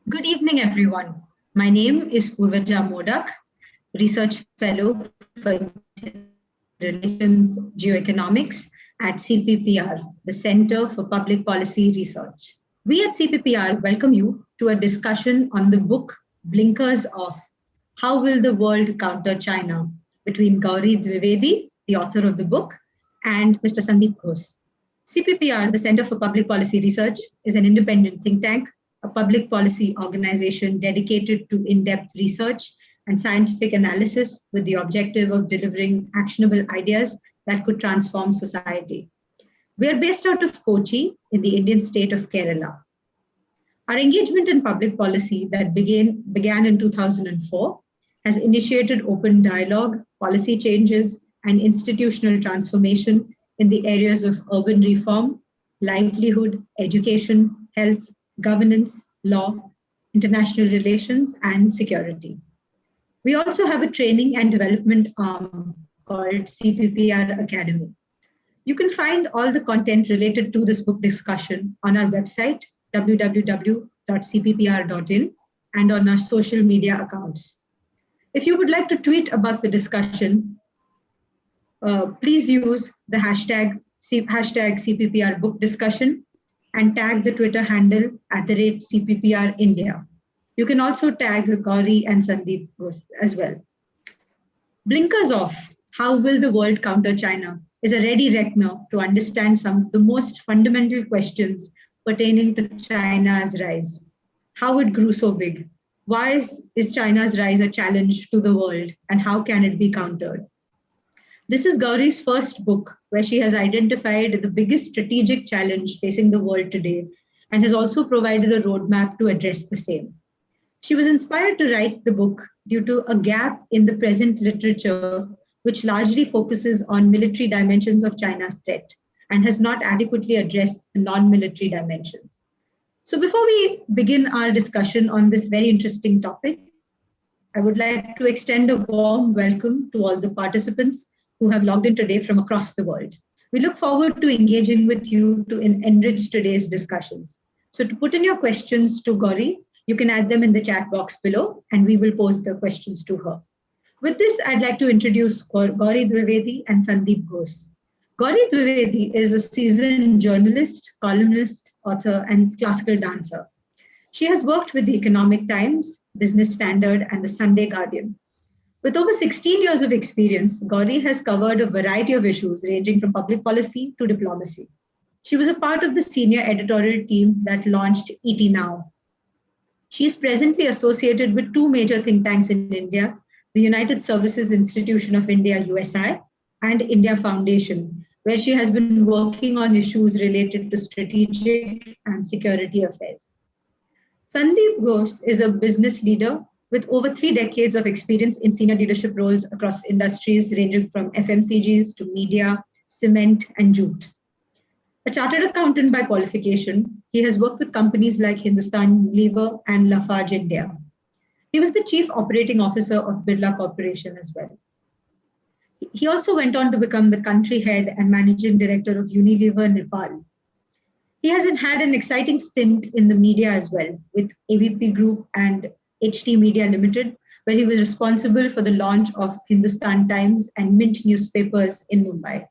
Good evening, everyone. My name is Purvaja Modak, Research Fellow for Relations Geoeconomics at CPPR, the Center for Public Policy Research. We at CPPR welcome you to a discussion on the book Blinkers Off, How Will the World Counter China, between Gaurie Dwivedi, the author of the book, and Mr. Sandip Ghose. CPPR, the Center for Public Policy Research, is an independent think tank, a public policy organization dedicated to in-depth research and scientific analysis with the objective of delivering actionable ideas that could transform society. We are based out of Kochi in the Indian state of Kerala. Our engagement in public policy that began in 2004 has initiated open dialogue, policy changes, and institutional transformation in the areas of urban reform, livelihood, education, health, governance, law, international relations, and security. We also have a training and development arm called CPPR Academy. You can find all the content related to this book discussion on our website, www.cppr.in, and on our social media accounts. If you would like to tweet about the discussion, please use the hashtag CPPR Book Discussion and tag the Twitter handle @CPPR India. You can also tag Gaurie and Sandip Ghose as well. Blinkers Off, How Will the World Counter China, is a ready reckoner to understand some of the most fundamental questions pertaining to China's rise. How it grew so big? Why is China's rise a challenge to the world, and how can it be countered? This is Gaurie's first book, where she has identified the biggest strategic challenge facing the world today and has also provided a roadmap to address the same. She was inspired to write the book due to a gap in the present literature, which largely focuses on military dimensions of China's threat and has not adequately addressed the non-military dimensions. So before we begin our discussion on this very interesting topic, I would like to extend a warm welcome to all the participants who have logged in today from across the world. We look forward to engaging with you to enrich today's discussions. So to put in your questions to Gaurie, you can add them in the chat box below, and we will pose the questions to her. With this, I'd like to introduce Gaurie Dwivedi and Sandip Ghose. Gaurie Dwivedi is a seasoned journalist, columnist, author, and classical dancer. She has worked with the Economic Times, Business Standard, and the Sunday Guardian. With over 16 years of experience, Gaurie has covered a variety of issues ranging from public policy to diplomacy. She was a part of the senior editorial team that launched ET Now. She is presently associated with two major think tanks in India, the United Services Institution of India, USI, and India Foundation, where she has been working on issues related to strategic and security affairs. Sandip Ghose is a business leader with over 3 decades of experience in senior leadership roles across industries ranging from FMCGs to media, cement, and jute. A chartered accountant by qualification, he has worked with companies like Hindustan Lever and Lafarge India. He was the chief operating officer of Birla Corporation as well. He also went on to become the country head and managing director of Unilever Nepal. He has had an exciting stint in the media as well, with AVP Group and HT Media Limited, where he was responsible for the launch of Hindustan Times and Mint newspapers in Mumbai.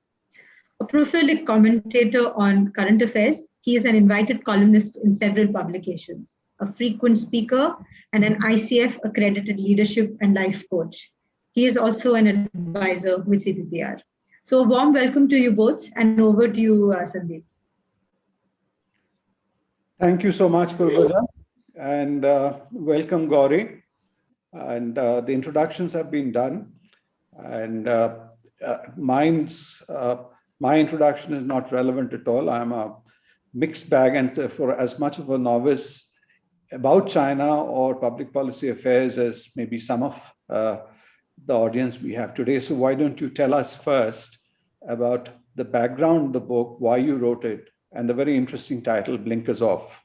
A prolific commentator on current affairs, he is an invited columnist in several publications, a frequent speaker, and an ICF accredited leadership and life coach. He is also an advisor with CPPR. So a warm welcome to you both, and over to you, Sandip. Thank you so much, Purvaja, and welcome, Gaurie. And the introductions have been done, and my introduction is not relevant at all. I'm a mixed bag, and for as much of a novice about China or public policy affairs as maybe some of the audience we have today. So why don't you tell us first about the background of the book, why you wrote it, and the very interesting title, Blinkers Off.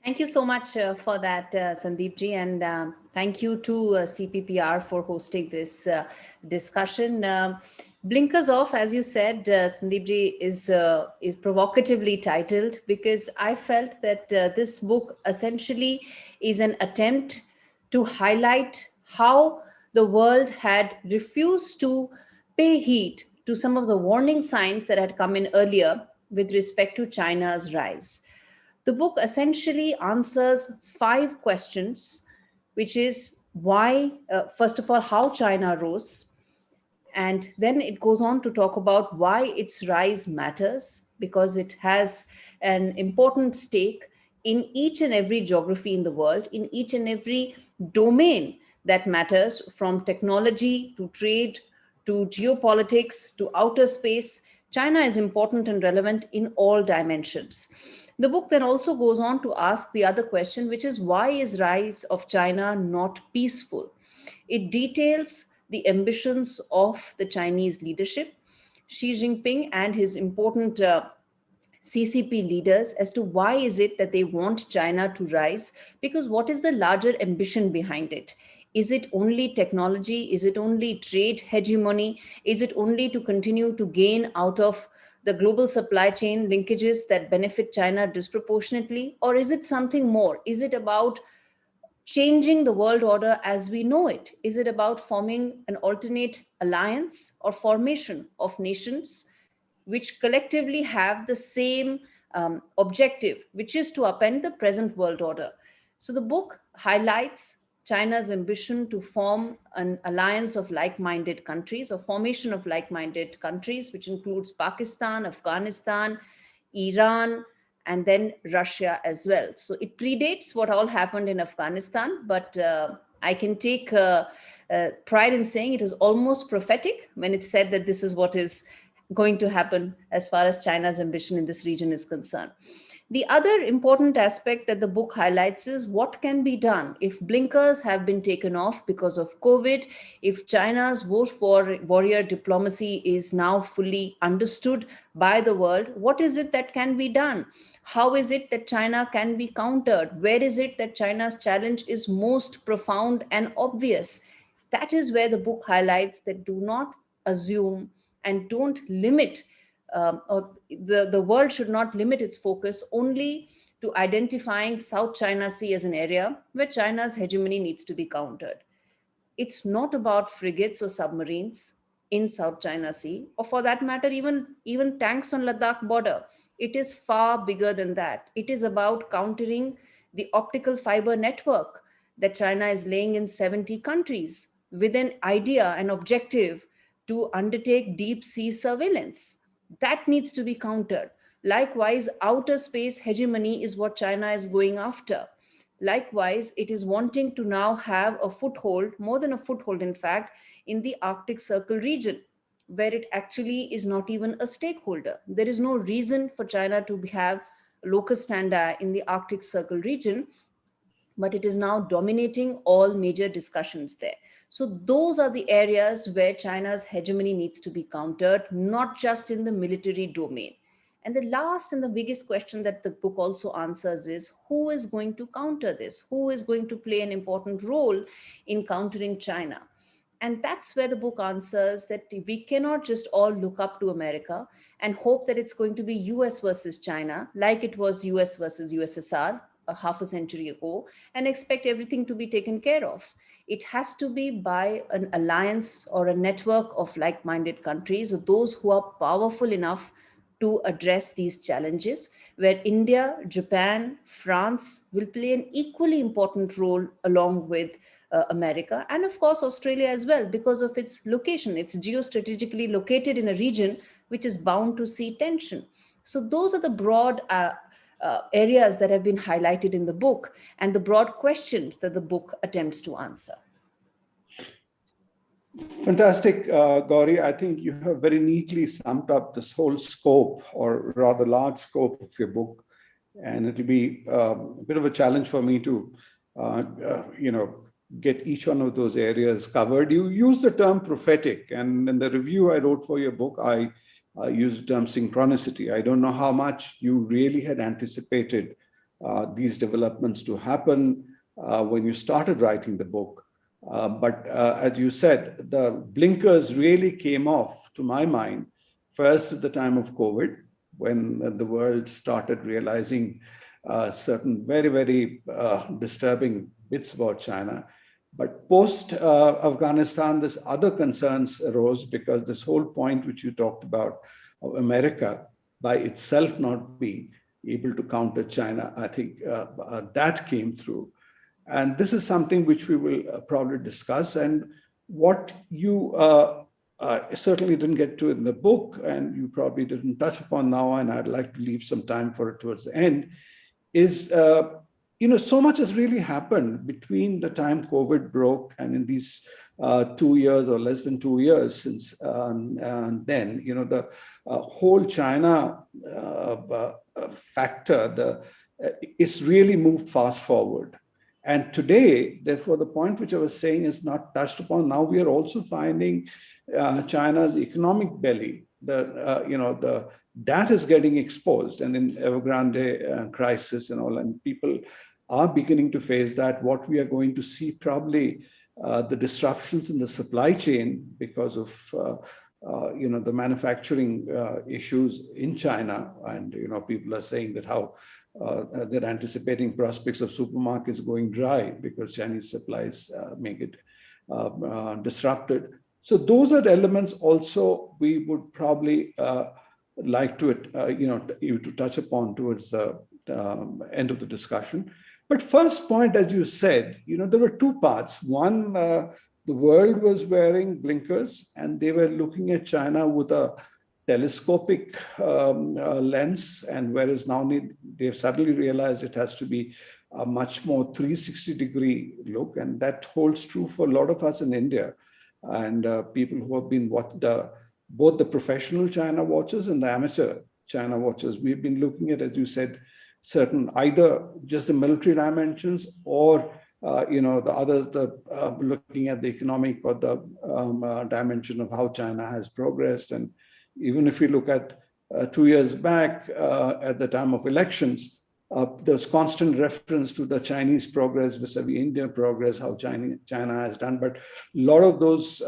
Thank you so much for that, Sandip ji, and thank you to CPPR for hosting this discussion. Blinkers Off, as you said, Sandip ji, is provocatively titled because I felt that this book essentially is an attempt to highlight how the world had refused to pay heed to some of the warning signs that had come in earlier with respect to China's rise. The book essentially answers 5 questions, which is why, first of all, how China rose. And then it goes on to talk about why its rise matters, because it has an important stake in each and every geography in the world, in each and every domain that matters, from technology to trade to geopolitics to outer space. China is important and relevant in all dimensions. The book then also goes on to ask the other question, which is why is rise of China not peaceful? It details the ambitions of the Chinese leadership, Xi Jinping and his important CCP leaders, as to why is it that they want China to rise, because what is the larger ambition behind it? Is it only technology? Is it only trade hegemony? Is it only to continue to gain out of the global supply chain linkages that benefit China disproportionately? Or is it something more? Is it about changing the world order as we know it? Is it about forming an alternate alliance or formation of nations which collectively have the same objective, which is to upend the present world order? So the book highlights China's ambition to form an alliance of like-minded countries, or formation of like-minded countries, which includes Pakistan, Afghanistan, Iran, and then Russia as well. So it predates what all happened in Afghanistan, but I can take pride in saying it is almost prophetic when it's said that this is what is going to happen as far as China's ambition in this region is concerned. The other important aspect that the book highlights is what can be done if blinkers have been taken off because of COVID, if China's wolf warrior diplomacy is now fully understood by the world. What is it that can be done? How is it that China can be countered? Where is it that China's challenge is most profound and obvious? That is where the book highlights that do not assume and don't limit, or the world should not limit its focus only to identifying South China Sea as an area where China's hegemony needs to be countered. It's not about frigates or submarines in South China Sea, or for that matter, even tanks on Ladakh border. It is far bigger than that. It is about countering the optical fiber network that China is laying in 70 countries with an idea, an objective to undertake deep sea surveillance. That needs to be countered. Likewise, outer space hegemony is what China is going after. Likewise, it is wanting to now have a foothold, more than a foothold, in fact, in the Arctic Circle region, where it actually is not even a stakeholder. There is no reason for China to have locus standi in the Arctic Circle region, but it is now dominating all major discussions there. So those are the areas where China's hegemony needs to be countered, not just in the military domain. And the last and the biggest question that the book also answers is, who is going to counter this? Who is going to play an important role in countering China? And that's where the book answers that we cannot just all look up to America and hope that it's going to be US versus China, like it was US versus USSR a half a century ago, and expect everything to be taken care of. It has to be by an alliance or a network of like-minded countries, or those who are powerful enough to address these challenges, where India, Japan, France will play an equally important role along with America, and of course Australia as well, because of its location. It's geostrategically located in a region which is bound to see tension. So those are the broad areas that have been highlighted in the book, and the broad questions that the book attempts to answer. Fantastic, Gaurie. I think you have very neatly summed up this whole scope, or rather large scope of your book. And it'll be a bit of a challenge for me to, get each one of those areas covered. You use the term prophetic, and in the review I wrote for your book, I used the term synchronicity. I don't know how much you really had anticipated these developments to happen when you started writing the book. But as you said, the blinkers really came off, to my mind, first at the time of COVID, when the world started realizing certain very, very disturbing bits about China. But post Afghanistan, this other concerns arose, because this whole point which you talked about of America by itself not being able to counter China, I think that came through. And this is something which we will probably discuss. And what you certainly didn't get to in the book, and you probably didn't touch upon now, and I'd like to leave some time for it towards the end, is so much has really happened between the time COVID broke and in these 2 years or less than 2 years since and then, the whole China factor, it's really moved fast forward. And today, therefore, the point which I was saying is not touched upon. Now we are also finding China's economic belly, that is getting exposed, and in Evergrande crisis and all, and people are beginning to face that. What we are going to see probably the disruptions in the supply chain because of the manufacturing issues in China, and people are saying that how they're anticipating prospects of supermarkets going dry because Chinese supplies make it disrupted. So those are the elements also we would probably like to you to touch upon towards the end of the discussion. But first point, as you said, there were two parts. One, the world was wearing blinkers, and they were looking at China with a telescopic lens, and whereas now they've suddenly realized it has to be a much more 360-degree look, and that holds true for a lot of us in India. And people who have been both the professional China watchers and the amateur China watchers, we've been looking at, as you said, certain either just the military dimensions or the others, looking at the economic or the dimension of how China has progressed. And even if you look at 2 years back at the time of elections, there's constant reference to the Chinese progress vis-a-vis Indian progress, how China has done. But a lot of those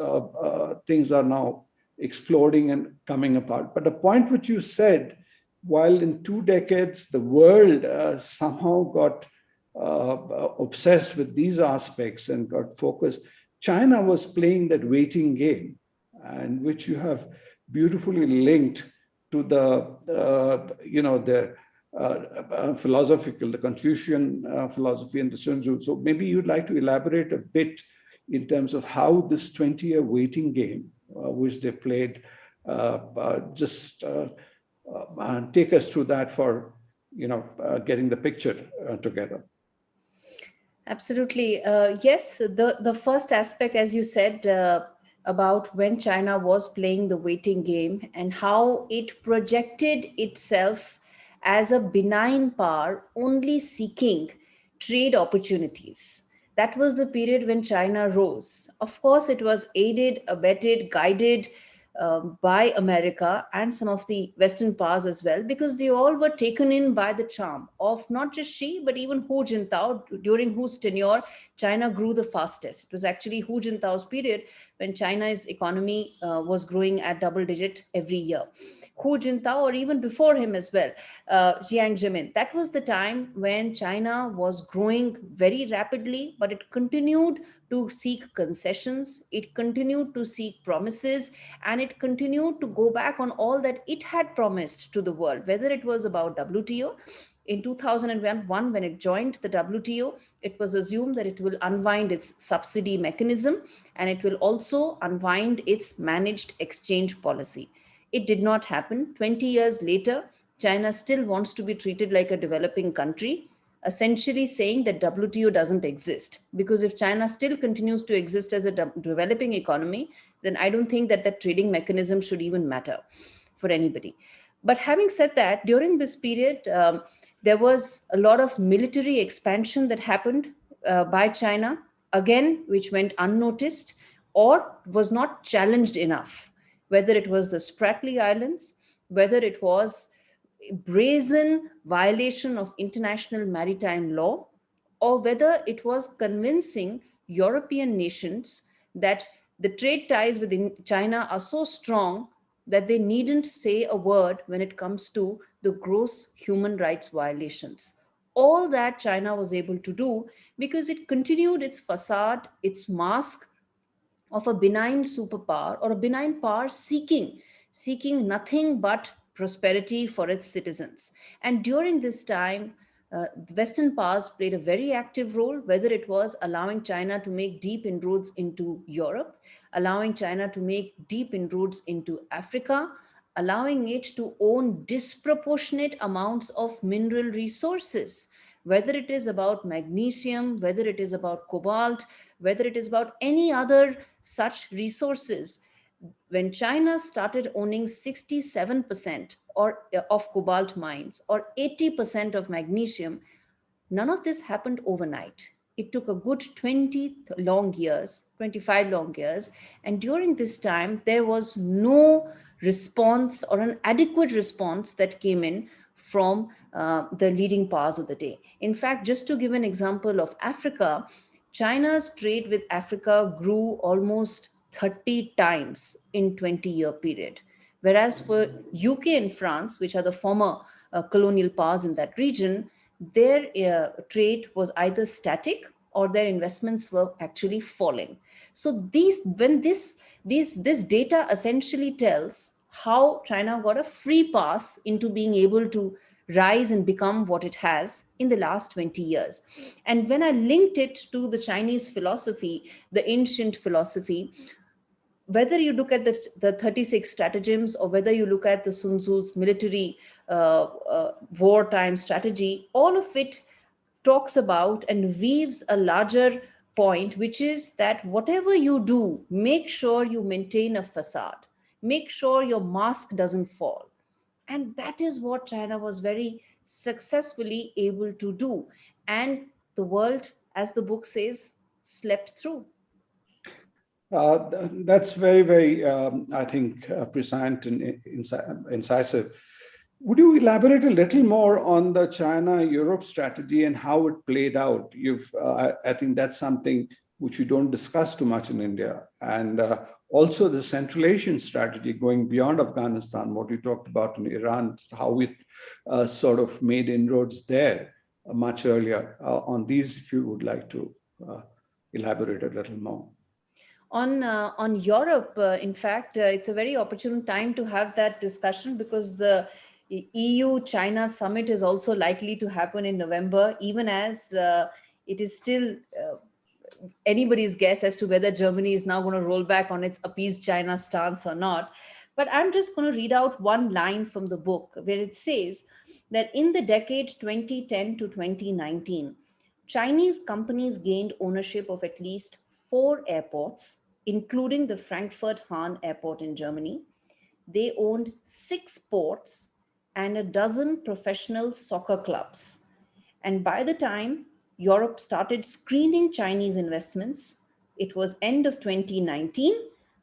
things are now exploding and coming apart. But the point which you said, while in 2 decades, the world somehow got obsessed with these aspects and got focused, China was playing that waiting game, and which you have beautifully linked to the philosophical, the Confucian philosophy and the Sun Tzu. So maybe you'd like to elaborate a bit in terms of how this 20-year waiting game, which they played, take us through that for, getting the picture together. Absolutely. Yes, the first aspect, as you said, about when China was playing the waiting game and how it projected itself as a benign power only seeking trade opportunities. That was the period when China rose. Of course, it was aided, abetted, guided by America and some of the Western powers as well, because they all were taken in by the charm of not just Xi, but even Hu Jintao, during whose tenure China grew the fastest. It was actually Hu Jintao's period when China's economy was growing at double digit every year. Hu Jintao, or even before him as well, Jiang Zemin. That was the time when China was growing very rapidly, but it continued to seek concessions, it continued to seek promises, and it continued to go back on all that it had promised to the world, whether it was about WTO. In 2001, when it joined the WTO, it was assumed that it will unwind its subsidy mechanism and it will also unwind its managed exchange policy. It did not happen. 20 years later, China still wants to be treated like a developing country, essentially saying that WTO doesn't exist. Because if China still continues to exist as a developing economy, then I don't think that trading mechanism should even matter for anybody. But having said that, during this period, There was a lot of military expansion that happened by China, again, which went unnoticed or was not challenged enough, whether it was the Spratly Islands, whether it was brazen violation of international maritime law, or whether it was convincing European nations that the trade ties with China are so strong that they needn't say a word when it comes to the gross human rights violations. All that China was able to do because it continued its facade, its mask of a benign superpower or a benign power seeking nothing but prosperity for its citizens. And during this time, Western powers played a very active role, whether it was allowing China to make deep inroads into Europe, allowing China to make deep inroads into Africa, allowing it to own disproportionate amounts of mineral resources, whether it is about magnesium, whether it is about cobalt, whether it is about any other such resources. When China started owning 67% of cobalt mines or 80% of magnesium, none of this happened overnight. It took a good 20 long years, 25 long years. And during this time, there was no response or an adequate response that came in from the leading powers of the day. In fact, just to give an example of Africa, China's trade with Africa grew almost 30 times in 20-year period. Whereas for UK and France, which are the former colonial powers in that region, their trade was either static or their investments were actually falling. So this data essentially tells how China got a free pass into being able to rise and become what it has in the last 20 years. And when I linked it to the Chinese philosophy, the ancient philosophy, whether you look at the 36 stratagems or whether you look at the Sun Tzu's military wartime strategy, all of it talks about and weaves a larger point, which is that whatever you do, make sure you maintain a facade, make sure your mask doesn't fall. And that is what China was very successfully able to do. And the world, as the book says, slept through. That's very, very, I think, prescient and incisive. Would you elaborate a little more on the China-Europe strategy and how it played out? I think that's something which we don't discuss too much in India. And also the Central Asian strategy going beyond Afghanistan, what you talked about in Iran, how it sort of made inroads there much earlier. On these, if you would like to elaborate a little more. On Europe, in fact, it's a very opportune time to have that discussion because the EU-China summit is also likely to happen in November, even as it is still anybody's guess as to whether Germany is now going to roll back on its appease China stance or not. But I'm just going to read out one line from the book where it says that in the decade 2010 to 2019, Chinese companies gained ownership of at least 4 airports, including the Frankfurt Hahn Airport in Germany. They owned 6 ports and a dozen professional soccer clubs. And by the time Europe started screening Chinese investments, it was end of 2019,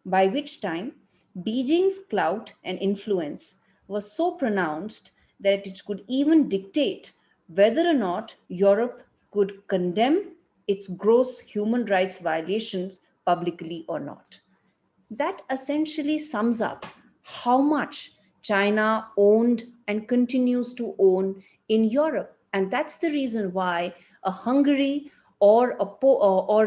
by which time Beijing's clout and influence was so pronounced that it could even dictate whether or not Europe could condemn its gross human rights violations publicly or not. That essentially sums up how much China owned and continues to own in Europe. And that's the reason why a Hungary or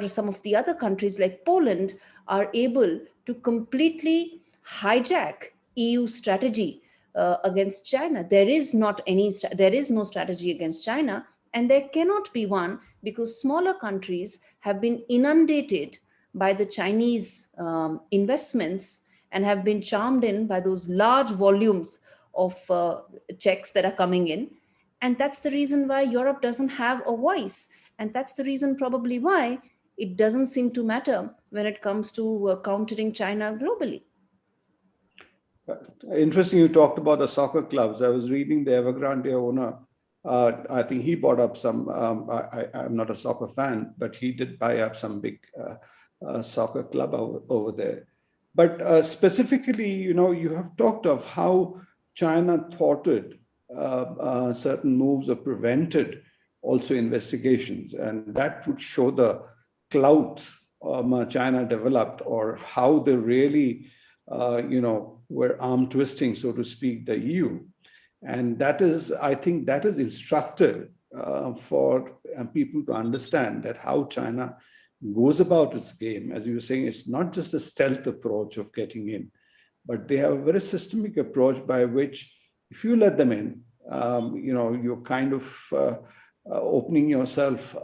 some of the other countries like Poland are able to completely hijack EU strategy against China. There is no strategy against China, and there cannot be one because smaller countries have been inundated by the Chinese investments and have been charmed in by those large volumes of checks that are coming in. And that's the reason why Europe doesn't have a voice. And that's the reason probably why it doesn't seem to matter when it comes to countering China globally. Interesting, you talked about the soccer clubs. I was reading the Evergrande owner I think he bought up some, I'm not a soccer fan, but he did buy up some big soccer club over there. But specifically, you have talked of how China thwarted certain moves or prevented also investigations. And that would show the clout China developed, or how they really, were arm twisting, so to speak, the EU. And that is, I think that is instructive for people to understand that how China goes about its game. As you were saying, it's not just a stealth approach of getting in, but they have a very systemic approach by which, if you let them in, you're kind of opening yourself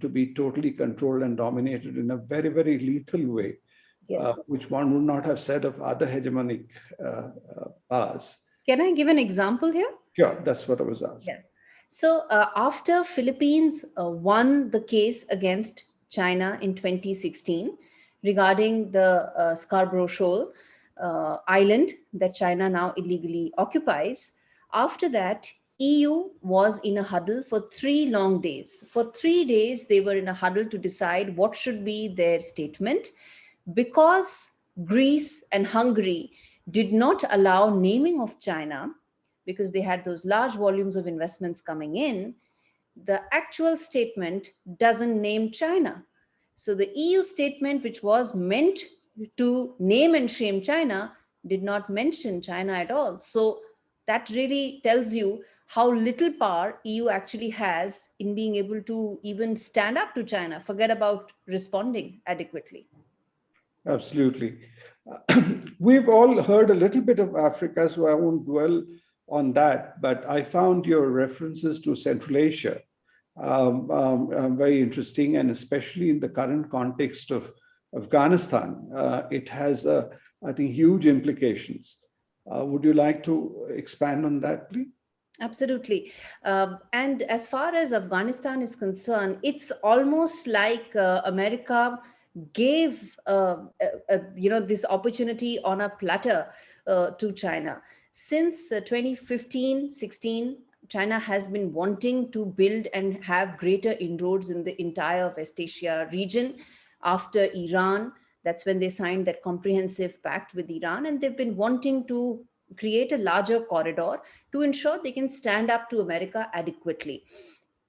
to be totally controlled and dominated in a very, very lethal way, Yes. which one would not have said of other hegemonic powers. Can I give an example here? Sure, that's what I was asking. Yeah. So after Philippines won the case against China in 2016 regarding the Scarborough Shoal island that China now illegally occupies, after that, EU was in a huddle for 3 long days. For 3 days, they were in a huddle to decide what should be their statement, because Greece and Hungary did not allow naming of China because they had those large volumes of investments coming in. The actual statement doesn't name China. So the EU statement, which was meant to name and shame China, did not mention China at all. So that really tells you how little power EU actually has in being able to even stand up to China, forget about responding adequately. Absolutely. We've all heard a little bit of Africa, so I won't dwell on that, but I found your references to Central Asia very interesting, and especially in the current context of Afghanistan. It has, I think, huge implications. Would you like to expand on that, please? Absolutely. And as far as Afghanistan is concerned, it's almost like America gave this opportunity on a platter to China. Since 2015-16, China has been wanting to build and have greater inroads in the entire West Asia region. After Iran, that's when they signed that comprehensive pact with Iran, and they've been wanting to create a larger corridor to ensure they can stand up to America adequately.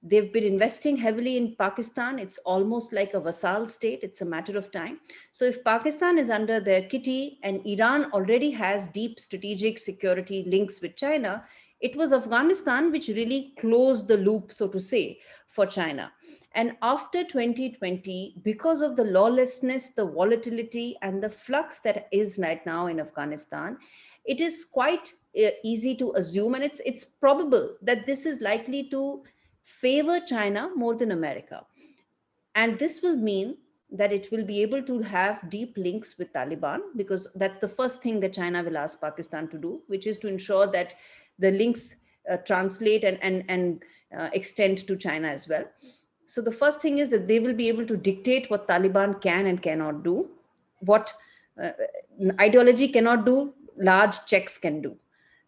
They've been investing heavily in Pakistan. It's almost like a vassal state. It's a matter of time. So if Pakistan is under their kitty and Iran already has deep strategic security links with China, it was Afghanistan which really closed the loop, so to say, for China. And after 2020, because of the lawlessness, the volatility, and the flux that is right now in Afghanistan, it is quite easy to assume, and it's probable that this is likely to favor China more than America. And this will mean that it will be able to have deep links with Taliban, because that's the first thing that China will ask Pakistan to do, which is to ensure that the links translate and extend to China as well. So the first thing is that they will be able to dictate what Taliban can and cannot do, what ideology cannot do, large checks can do.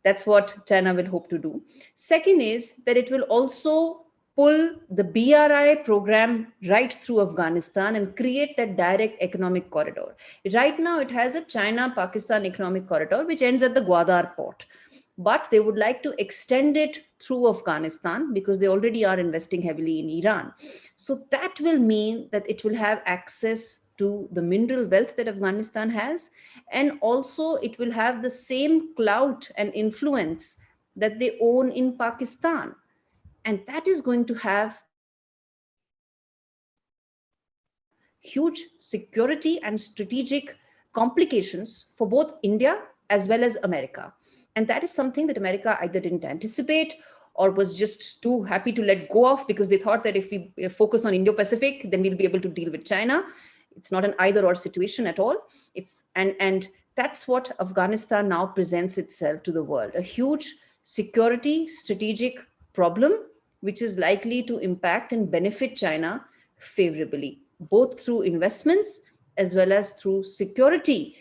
That's what China will hope to do. Second is that it will also pull the BRI program right through Afghanistan and create that direct economic corridor. Right now, it has a China-Pakistan economic corridor, which ends at the Gwadar port. But they would like to extend it through Afghanistan because they already are investing heavily in Iran. So that will mean that it will have access to the mineral wealth that Afghanistan has. And also it will have the same clout and influence that they own in Pakistan. And that is going to have huge security and strategic complications for both India as well as America. And that is something that America either didn't anticipate or was just too happy to let go of, because they thought that if we focus on Indo-Pacific, then we'll be able to deal with China. It's not an either-or situation at all. And that's what Afghanistan now presents itself to the world, a huge security strategic problem, which is likely to impact and benefit China favorably, both through investments as well as through security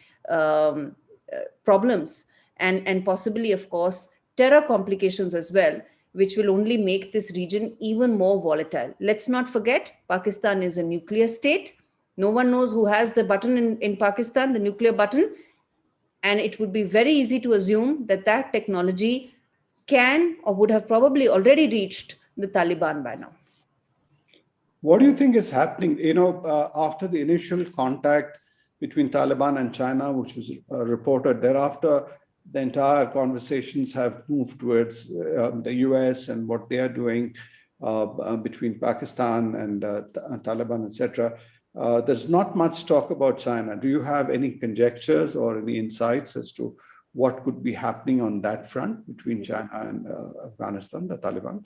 problems and possibly, of course, terror complications as well, which will only make this region even more volatile. Let's not forget, Pakistan is a nuclear state. No one knows who has the button in Pakistan, the nuclear button. And it would be very easy to assume that that technology can or would have probably already reached the Taliban by now. What do you think is happening? After the initial contact between Taliban and China, which was reported thereafter, the entire conversations have moved towards the US and what they are doing between Pakistan and Taliban, etc. There's not much talk about China. Do you have any conjectures or any insights as to what could be happening on that front between China and Afghanistan, the Taliban?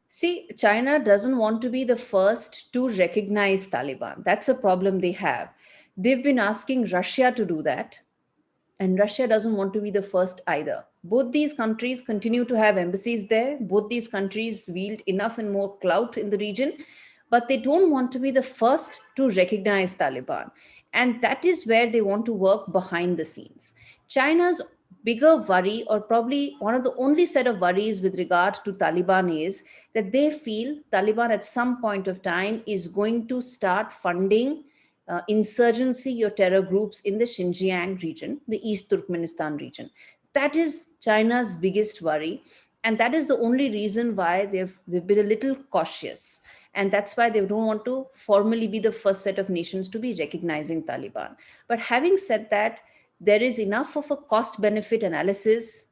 See, China doesn't want to be the first to recognize Taliban. That's a problem they have. They've been asking Russia to do that, and Russia doesn't want to be the first either. Both these countries continue to have embassies there. Both these countries wield enough and more clout in the region, but they don't want to be the first to recognize Taliban. And that is where they want to work behind the scenes. China's bigger worry, or probably one of the only set of worries with regard to Taliban, is that they feel Taliban at some point of time is going to start funding insurgency or terror groups in the Xinjiang region, the East Turkmenistan region. That is China's biggest worry. And that is the only reason why they've been a little cautious. And that's why they don't want to formally be the first set of nations to be recognizing Taliban. But having said that, there is enough of a cost-benefit analysis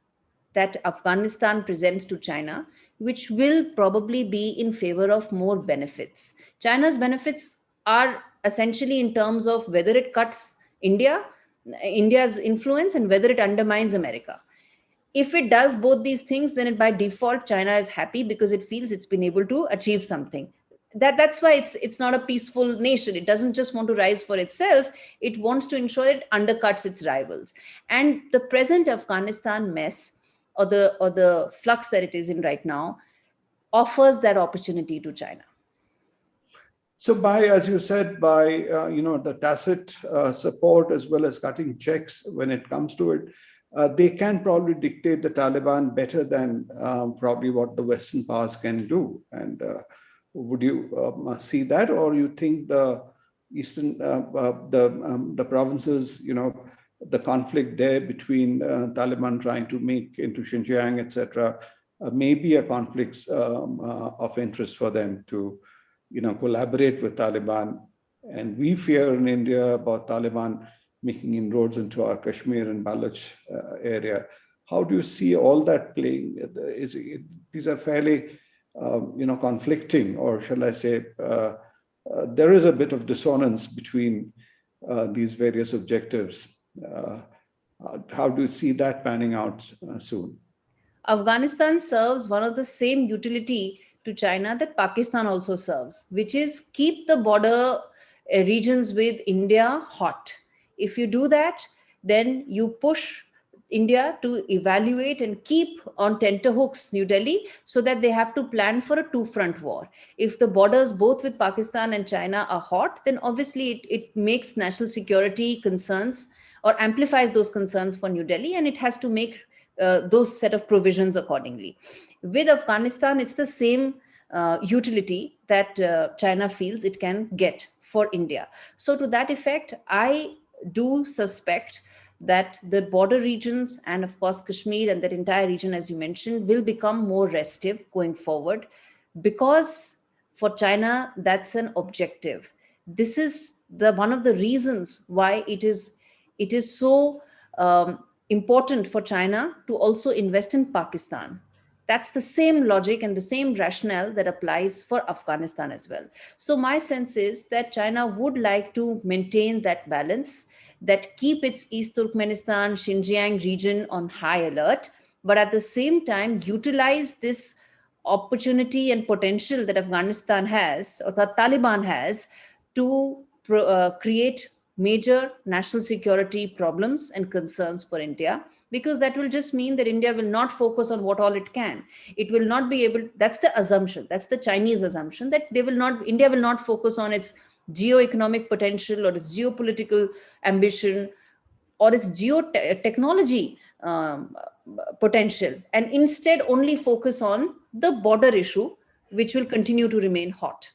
that Afghanistan presents to China, which will probably be in favor of more benefits. China's benefits are essentially in terms of whether it cuts India's influence, and whether it undermines America. If it does both these things, then by default, China is happy because it feels it's been able to achieve something. That's why it's not a peaceful nation. It doesn't just want to rise for itself. It wants to ensure it undercuts its rivals. And the present Afghanistan mess, or the flux that it is in right now, offers that opportunity to China. So as you said, by the tacit support as well as cutting checks when it comes to it, they can probably dictate the Taliban better than probably what the Western powers can do. And would you see that, or you think the eastern the provinces, the conflict there between Taliban trying to make into Xinjiang, etc., may be a conflict of interest for them to collaborate with Taliban? And we fear in India about Taliban making inroads into our Kashmir and Baloch area. How do you see all that playing? These are fairly conflicting, or shall I say, there is a bit of dissonance between these various objectives. How do you see that panning out soon? Afghanistan serves one of the same utility to China that Pakistan also serves, which is keep the border regions with India hot. If you do that, then you push India to evaluate and keep on tenterhooks New Delhi, so that they have to plan for a two-front war. If the borders both with Pakistan and China are hot, then obviously it makes national security concerns, or amplifies those concerns for New Delhi, and it has to make those set of provisions accordingly. With Afghanistan, it's the same utility that China feels it can get for India. So to that effect, I do suspect that the border regions, and of course Kashmir and that entire region, as you mentioned, will become more restive going forward, because for China, that's an objective. This is one of the reasons why it is so important for China to also invest in Pakistan. That's the same logic and the same rationale that applies for Afghanistan as well. So my sense is that China would like to maintain that balance, that keep its East Turkmenistan, Xinjiang region on high alert, but at the same time utilize this opportunity and potential that Afghanistan has, or that Taliban has, to create major national security problems and concerns for India, because that will just mean that India will not focus on what all it can. It will not be able, that's the assumption, that's the Chinese assumption, that India will not focus on its geo-economic potential or its geopolitical ambition or its geotechnology um, potential, and instead only focus on the border issue, which will continue to remain hot.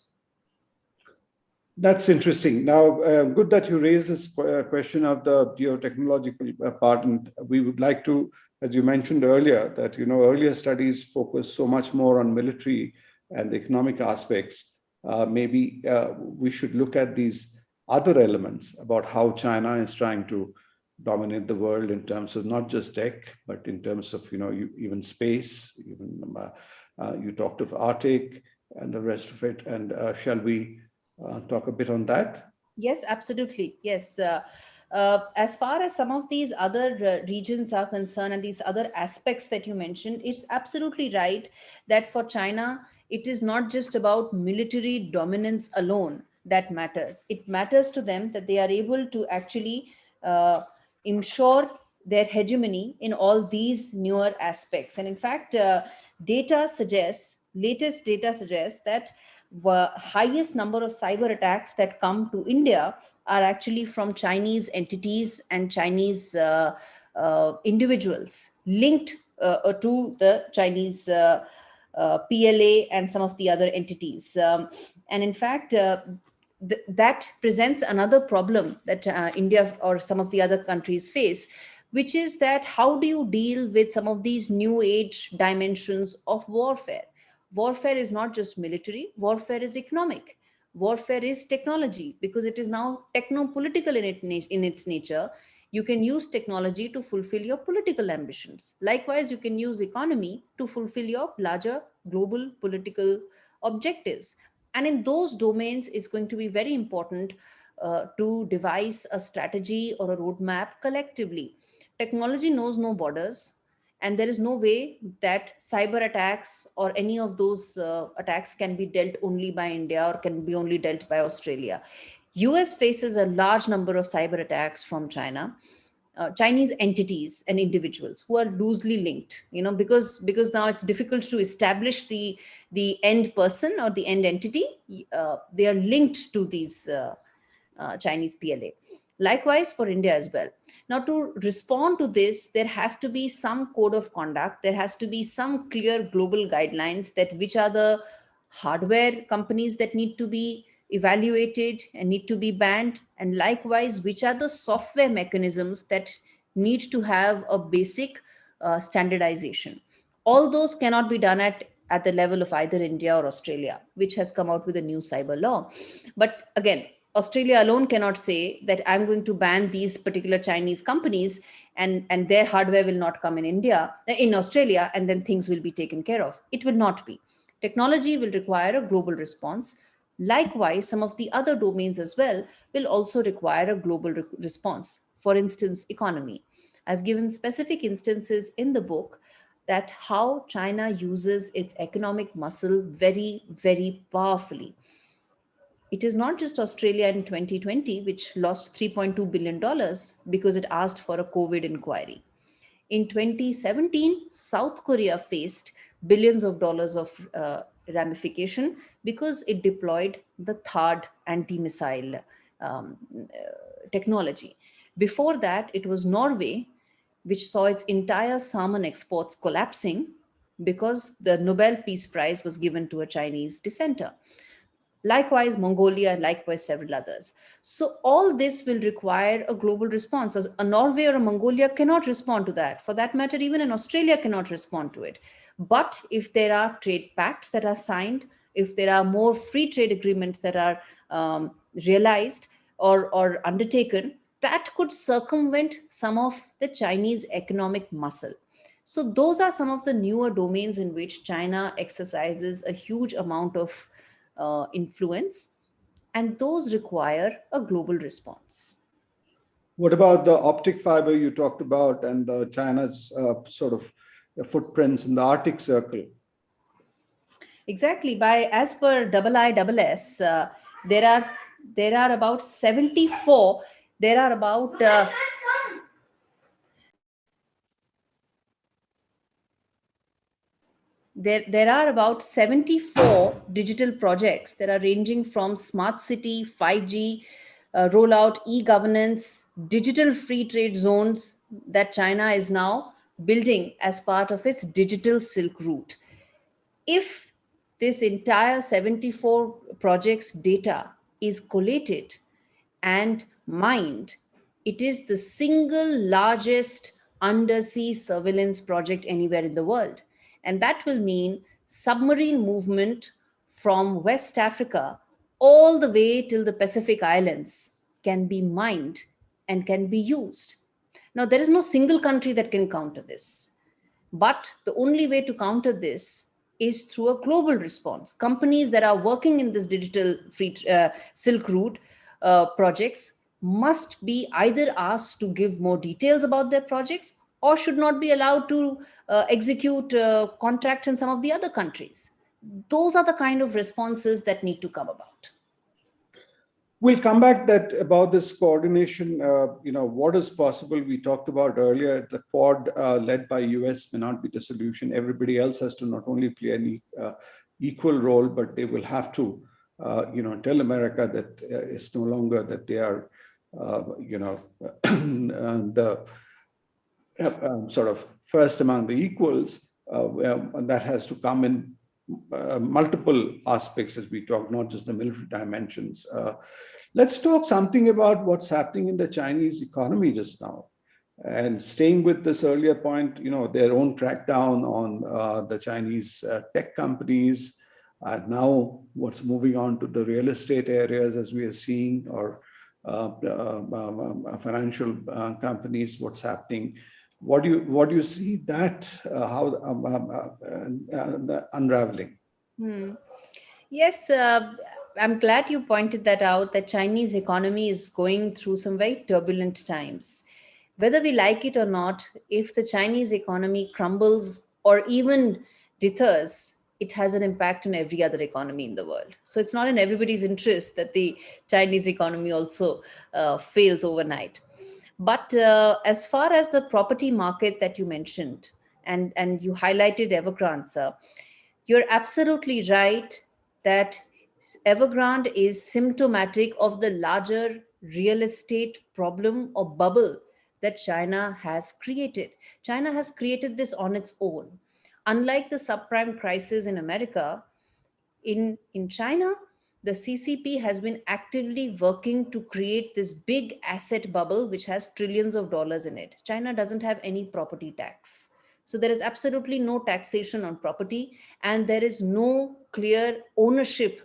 That's interesting. Now, good that you raised this question of the geotechnological part, and we would like to, as you mentioned earlier, that earlier studies focus so much more on military and the economic aspects. Maybe we should look at these other elements about how China is trying to dominate the world in terms of not just tech, but in terms of even space. Even you talked of Arctic and the rest of it. And shall we talk a bit on that? Yes, absolutely. Yes. As far as some of these other regions are concerned and these other aspects that you mentioned, it's absolutely right that for China, it is not just about military dominance alone that matters. It matters to them that they are able to actually ensure their hegemony in all these newer aspects. And in fact, latest data suggests that the highest number of cyber attacks that come to India are actually from Chinese entities and Chinese individuals linked to the Chinese PLA and some of the other entities. And in fact, that presents another problem that India or some of the other countries face, which is that how do you deal with some of these new age dimensions of warfare? Warfare is not just military, warfare is economic. Warfare is technology because it is now techno-political in its nature. You can use technology to fulfill your political ambitions. Likewise, you can use economy to fulfill your larger global political objectives. And in those domains, it's going to be very important to devise a strategy or a roadmap collectively. Technology knows no borders, and there is no way that cyber attacks or any of those attacks can be dealt only by India or can be only dealt by Australia. US faces a large number of cyber attacks from China. Chinese entities and individuals who are loosely linked, because now it's difficult to establish the end person or the end entity. They are linked to these Chinese PLA. Likewise for India as well. Now, to respond to this, there has to be some code of conduct. There has to be some clear global guidelines that which are the hardware companies that need to be evaluated and need to be banned, and likewise which are the software mechanisms that need to have a basic standardization. All those cannot be done at the level of either India or Australia, which has come out with a new cyber law. But again, Australia alone cannot say that I'm going to ban these particular Chinese companies and their hardware will not come in Australia, and then things will be taken care of. It will not be. Technology will require a global response. Likewise, some of the other domains as well will also require a global response. For instance, economy. I've given specific instances in the book that how China uses its economic muscle very, very powerfully. It is not just Australia in 2020, which lost $3.2 billion because it asked for a COVID inquiry. In 2017, South Korea faced billions of dollars of ramification because it deployed the THAAD anti-missile technology. Before that, it was Norway, which saw its entire salmon exports collapsing because the Nobel Peace Prize was given to a Chinese dissenter. Likewise, Mongolia, and likewise several others. So all this will require a global response. As a Norway or a Mongolia cannot respond to that. For that matter, even an Australia cannot respond to it. But if there are trade pacts that are signed, if there are more free trade agreements that are realized or undertaken, that could circumvent some of the Chinese economic muscle. So those are some of the newer domains in which China exercises a huge amount of influence, and those require a global response. What about the optic fiber you talked about and China's sort of footprints in the Arctic Circle? Exactly. As per IISS, there are about 74. There are about There are about 74 digital projects that are ranging from smart city, 5G, rollout, e-governance, digital free trade zones that China is now building as part of its digital Silk Route. If this entire 74 projects data is collated and mined, it is the single largest undersea surveillance project anywhere in the world. And that will mean submarine movement from West Africa all the way till the Pacific Islands can be mined and can be used. Now, there is no single country that can counter this. But the only way to counter this is through a global response. Companies that are working in this digital Silk Route projects must be either asked to give more details about their projects or should not be allowed to execute contracts in some of the other countries. Those are the kind of responses that need to come about. We'll come back that about this coordination, what is possible. We talked about earlier, the Quad led by US may not be the solution. Everybody else has to not only play an equal role, but they will have to, tell America that it's no longer that they are, the sort of first among the equals. And that has to come in multiple aspects as we talk, not just the military dimensions. Let's talk something about what's happening in the Chinese economy just now. And staying with this earlier point, their own crackdown on the Chinese tech companies, now what's moving on to the real estate areas as we are seeing, or financial companies, what's happening. What do you see that unraveling? Yes, I'm glad you pointed that out, that Chinese economy is going through some very turbulent times. Whether we like it or not, if the Chinese economy crumbles or even dithers, it has an impact on every other economy in the world. So it's not in everybody's interest that the Chinese economy also fails overnight. But as far as the property market that you mentioned, and you highlighted Evergrande, sir, you're absolutely right that Evergrande is symptomatic of the larger real estate problem or bubble that China has created. China has created this on its own. Unlike the subprime crisis in America, in China, the CCP has been actively working to create this big asset bubble which has trillions of dollars in it. China doesn't have any property tax. So there is absolutely no taxation on property, and there is no clear ownership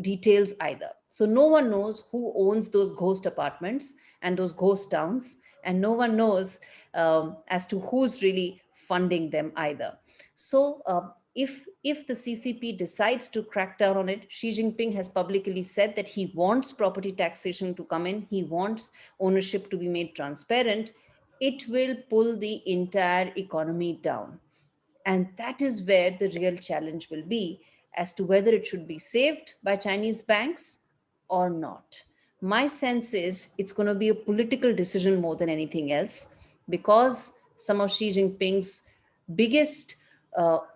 details either. So no one knows who owns those ghost apartments and those ghost towns, and no one knows as to who's really funding them either. So if the CCP decides to crack down on it, Xi Jinping has publicly said that he wants property taxation to come in. He wants ownership to be made transparent. It will pull the entire economy down. And that is where the real challenge will be, as to whether it should be saved by Chinese banks or not. My sense is it's going to be a political decision more than anything else, because some of Xi Jinping's biggest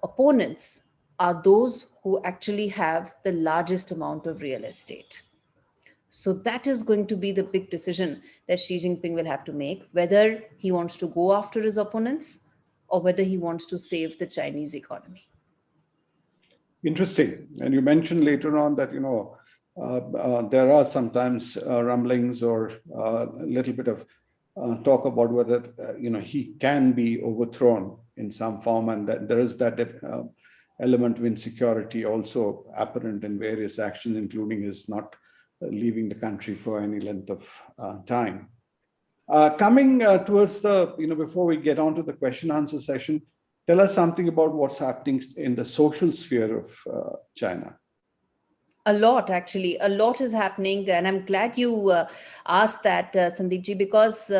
opponents are those who actually have the largest amount of real estate. So that is going to be the big decision that Xi Jinping will have to make, whether he wants to go after his opponents or whether he wants to save the Chinese economy. Interesting. And you mentioned later on that, there are sometimes rumblings or a little bit of talk about whether, he can be overthrown in some form, and that there is that element of insecurity also apparent in various actions, including his not leaving the country for any length of time. Coming towards the, before we get on to the question answer session, tell us something about what's happening in the social sphere of China. A lot, actually. A lot is happening. And I'm glad you asked that, Sandipji, because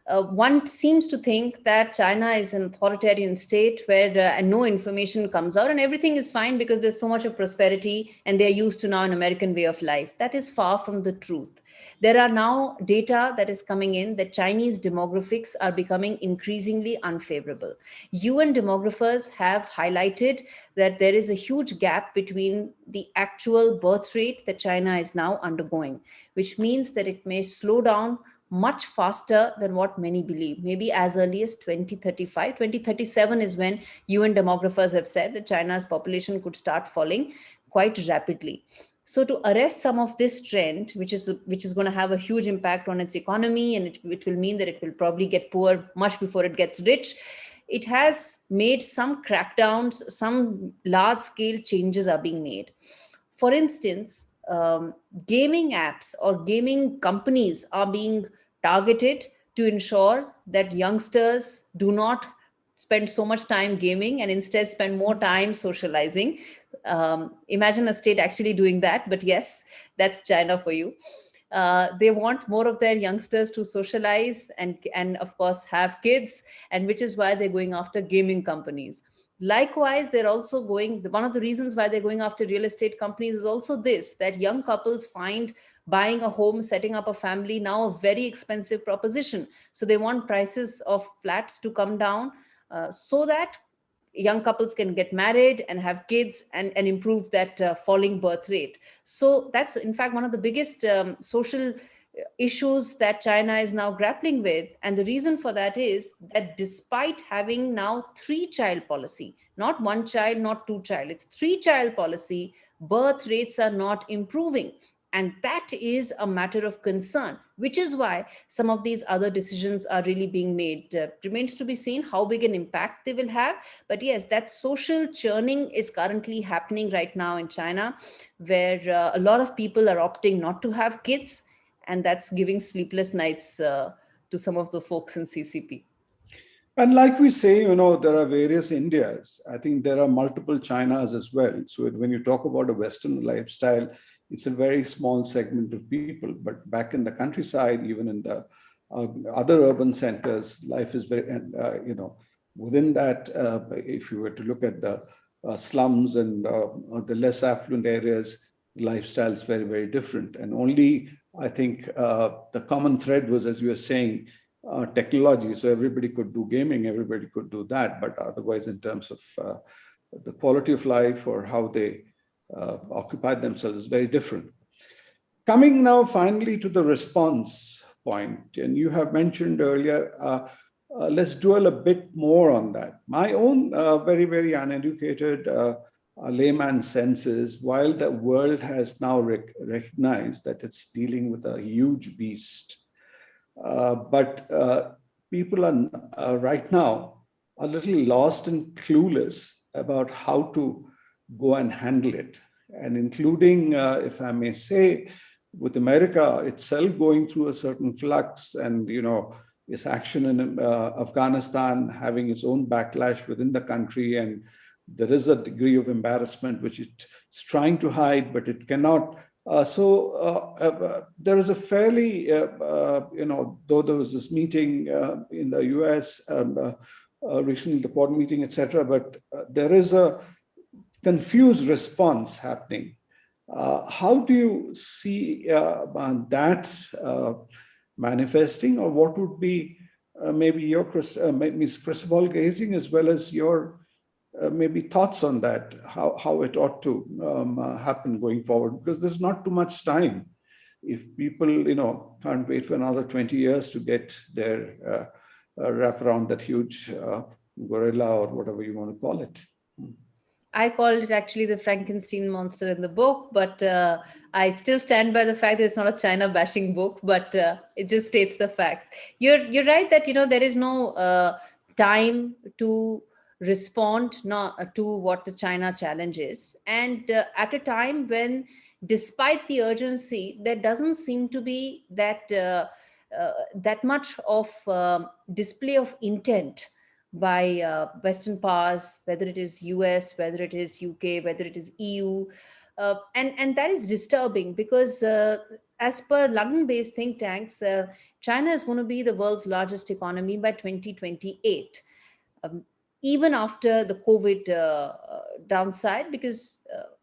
one seems to think that China is an authoritarian state where no information comes out and everything is fine because there's so much of prosperity and they're used to now an American way of life. That is far from the truth. There are now data that is coming in that Chinese demographics are becoming increasingly unfavorable. UN demographers have highlighted that there is a huge gap between the actual birth rate that China is now undergoing, which means that it may slow down much faster than what many believe. Maybe as early as 2035, 2037 is when UN demographers have said that China's population could start falling quite rapidly. So to arrest some of this trend, which is going to have a huge impact on its economy, and it will mean that it will probably get poor much before it gets rich, it has made some crackdowns, some large scale changes are being made. For instance, gaming apps or gaming companies are being targeted to ensure that youngsters do not spend so much time gaming and instead spend more time socializing. Imagine a state actually doing that, but yes, that's China for you. They want more of their youngsters to socialize and of course have kids, and which is why they're going after gaming companies. Likewise, they're also going, one of the reasons why they're going after real estate companies is also this, that young couples find buying a home, setting up a family now a very expensive proposition. So they want prices of flats to come down, so that young couples can get married and have kids and improve that falling birth rate. So that's in fact one of the biggest social issues that China is now grappling with. And the reason for that is that despite having now three-child policy, not one child, not two child, it's three-child policy, birth rates are not improving. And that is a matter of concern, which is why some of these other decisions are really being made. Remains to be seen how big an impact they will have. But yes, that social churning is currently happening right now in China, where a lot of people are opting not to have kids, and that's giving sleepless nights to some of the folks in CCP. And like we say, there are various Indias. I think there are multiple Chinas as well. So when you talk about a Western lifestyle, it's a very small segment of people. But back in the countryside, even in the other urban centers, life is very, within that, if you were to look at the slums and the less affluent areas, the lifestyle is very, very different. And only, I think, the common thread was, as you were saying, technology. So everybody could do gaming, everybody could do that. But otherwise, in terms of the quality of life or how they occupied themselves is very different. Coming now finally to the response point, and you have mentioned earlier, let's dwell a bit more on that. My own very, very uneducated layman sense is, while the world has now recognized that it's dealing with a huge beast, but people are right now a little lost and clueless about how to go and handle it. And including, if I may say, with America itself going through a certain flux and, its action in Afghanistan having its own backlash within the country. And there is a degree of embarrassment which it's trying to hide, but it cannot. There is a fairly, though there was this meeting in the US, recently the board meeting, etc., but there is a confused response happening. How do you see that manifesting, or what would be maybe your crystal ball gazing, as well as your maybe thoughts on that, how it ought to happen going forward? Because there's not too much time. If people, can't wait for another 20 years to get their wrap around that huge gorilla or whatever you want to call it. I called it actually the Frankenstein monster in the book, but I still stand by the fact that it's not a China bashing book, but it just states the facts. You're right that there is no time to respond to what the China challenge is, and at a time when, despite the urgency, there doesn't seem to be that that much of display of intent by Western powers, whether it is US, whether it is UK, whether it is EU. And that is disturbing because as per London-based think tanks, China is going to be the world's largest economy by 2028. Even after the COVID downside, because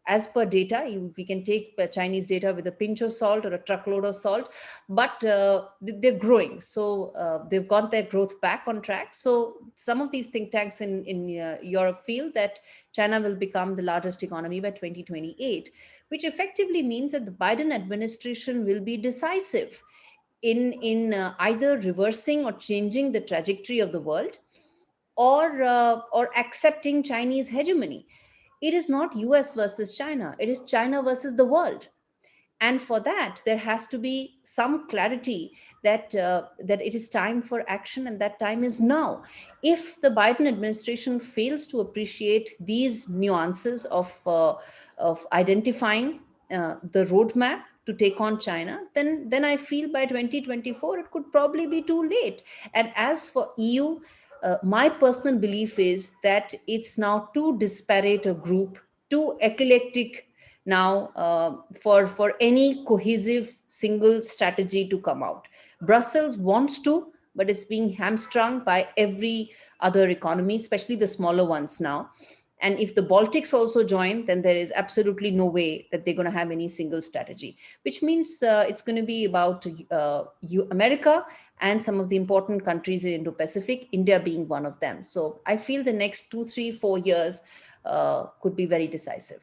as per data, we can take Chinese data with a pinch of salt or a truckload of salt, but they're growing. So they've got their growth back on track. So some of these think tanks in Europe feel that China will become the largest economy by 2028, which effectively means that the Biden administration will be decisive. in either reversing or changing the trajectory of the world, or accepting Chinese hegemony. It is not US versus China, it is China versus the world. And for that, there has to be some clarity that it is time for action, and that time is now. If the Biden administration fails to appreciate these nuances of identifying the roadmap to take on China, then I feel by 2024 it could probably be too late. And as for EU, my personal belief is that it's now too disparate a group, too eclectic now, for any cohesive single strategy to come out. Brussels wants to, but it's being hamstrung by every other economy, especially the smaller ones now. And if the Baltics also join, then there is absolutely no way that they're going to have any single strategy, which means it's going to be about America and some of the important countries in Indo-Pacific, India being one of them. So I feel the next 2, 3, 4 years could be very decisive.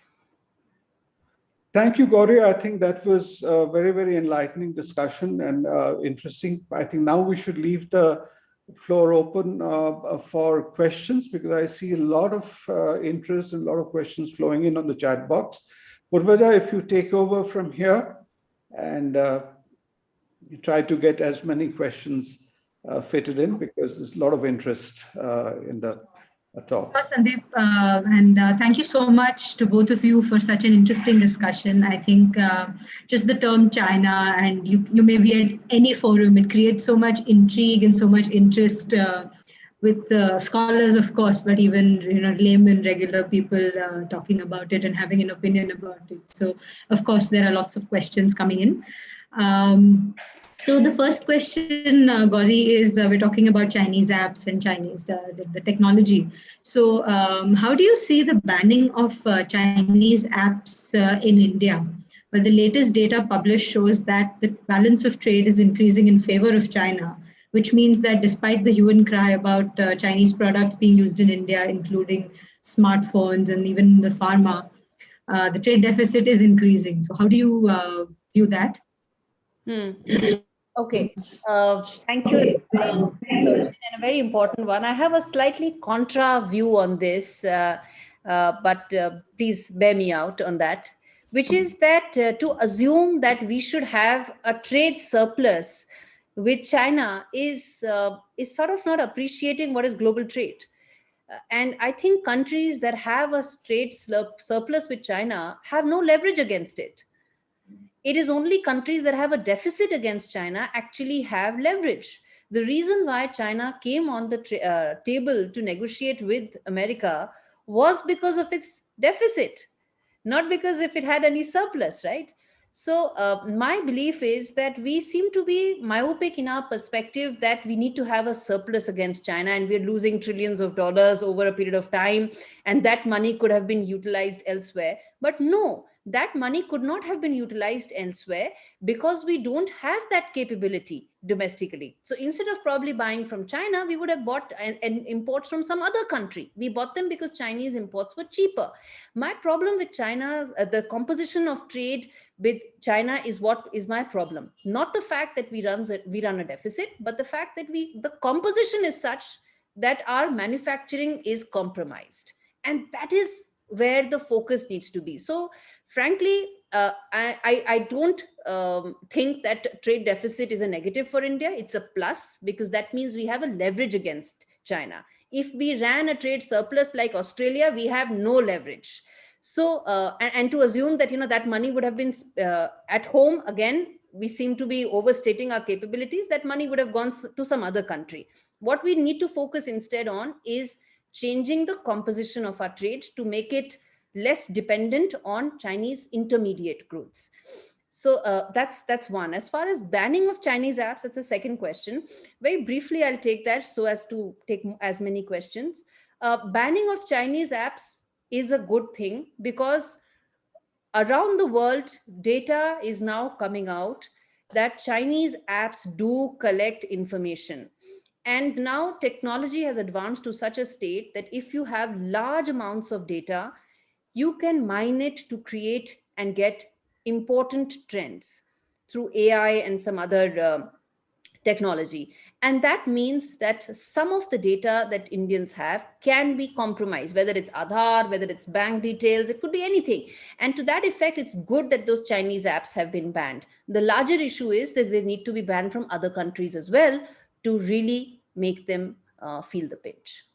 Thank you, Gaurie. I think that was a very, very enlightening discussion and interesting. I think now we should leave the floor open for questions, because I see a lot of interest and a lot of questions flowing in on the chat box. Purvaja, if you take over from here and you try to get as many questions fitted in, because there's a lot of interest in the talk. Sandip, and thank you so much to both of you for such an interesting discussion. I think just the term China, and you may be at any forum, it creates so much intrigue and so much interest with scholars, of course, but even laymen, regular people talking about it and having an opinion about it. So, of course, there are lots of questions coming in. So the first question, Gaurie, is we're talking about Chinese apps and Chinese, the technology. So how do you see the banning of Chinese apps in India? Well, the latest data published shows that the balance of trade is increasing in favor of China, which means that despite the hue and cry about Chinese products being used in India, including smartphones and even the pharma, the trade deficit is increasing. So how do you view that? Okay, thank you. And a very important one. I have a slightly contra view on this, but please bear me out on that, which is that to assume that we should have a trade surplus with China is sort of not appreciating what is global trade. And I think countries that have a trade surplus with China have no leverage against it. It is only countries that have a deficit against China actually have leverage. The reason why China came on the table to negotiate with America was because of its deficit, not because if it had any surplus, right? So my belief is that we seem to be myopic in our perspective that we need to have a surplus against China and we're losing trillions of dollars over a period of time, and that money could have been utilized elsewhere. But no, that money could not have been utilized elsewhere because we don't have that capability domestically. So instead of probably buying from China, we would have bought and imports from some other country. We bought them because Chinese imports were cheaper. My problem with China, the composition of trade with China is what is my problem. Not the fact that we run a deficit, but the fact that the composition is such that our manufacturing is compromised. And that is where the focus needs to be. So frankly, I don't think that trade deficit is a negative for India. It's a plus because that means we have a leverage against China. If we ran a trade surplus like Australia, we have no leverage. So, and to assume that, that money would have been at home, again, we seem to be overstating our capabilities. That money would have gone to some other country. What we need to focus instead on is changing the composition of our trade to make it less dependent on Chinese intermediate goods. So that's one. As far as banning of Chinese apps, that's the second question. Very briefly, I'll take that so as to take as many questions. Banning of Chinese apps is a good thing because around the world, data is now coming out that Chinese apps do collect information. And now technology has advanced to such a state that if you have large amounts of data, you can mine it to create and get important trends through AI and some other technology. And that means that some of the data that Indians have can be compromised, whether it's Aadhaar, whether it's bank details, it could be anything. And to that effect, it's good that those Chinese apps have been banned. The larger issue is that they need to be banned from other countries as well to really make them feel the pinch.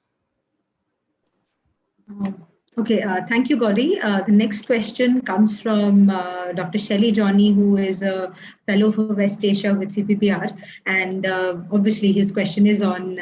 Okay, thank you, Gaurie. The next question comes from Dr. Shelley Johnny, who is a fellow for West Asia with CPPR. And obviously, his question is on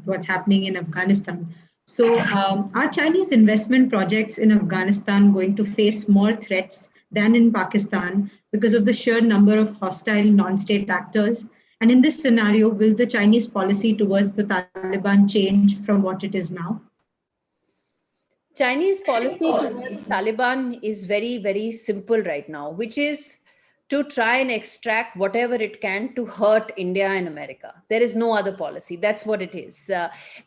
what's happening in Afghanistan. So, are Chinese investment projects in Afghanistan going to face more threats than in Pakistan because of the sheer number of hostile non-state actors? And in this scenario, will the Chinese policy towards the Taliban change from what it is now? Chinese policy towards Taliban is very, very simple right now, which is to try and extract whatever it can to hurt India and America. There is no other policy. That's what it is.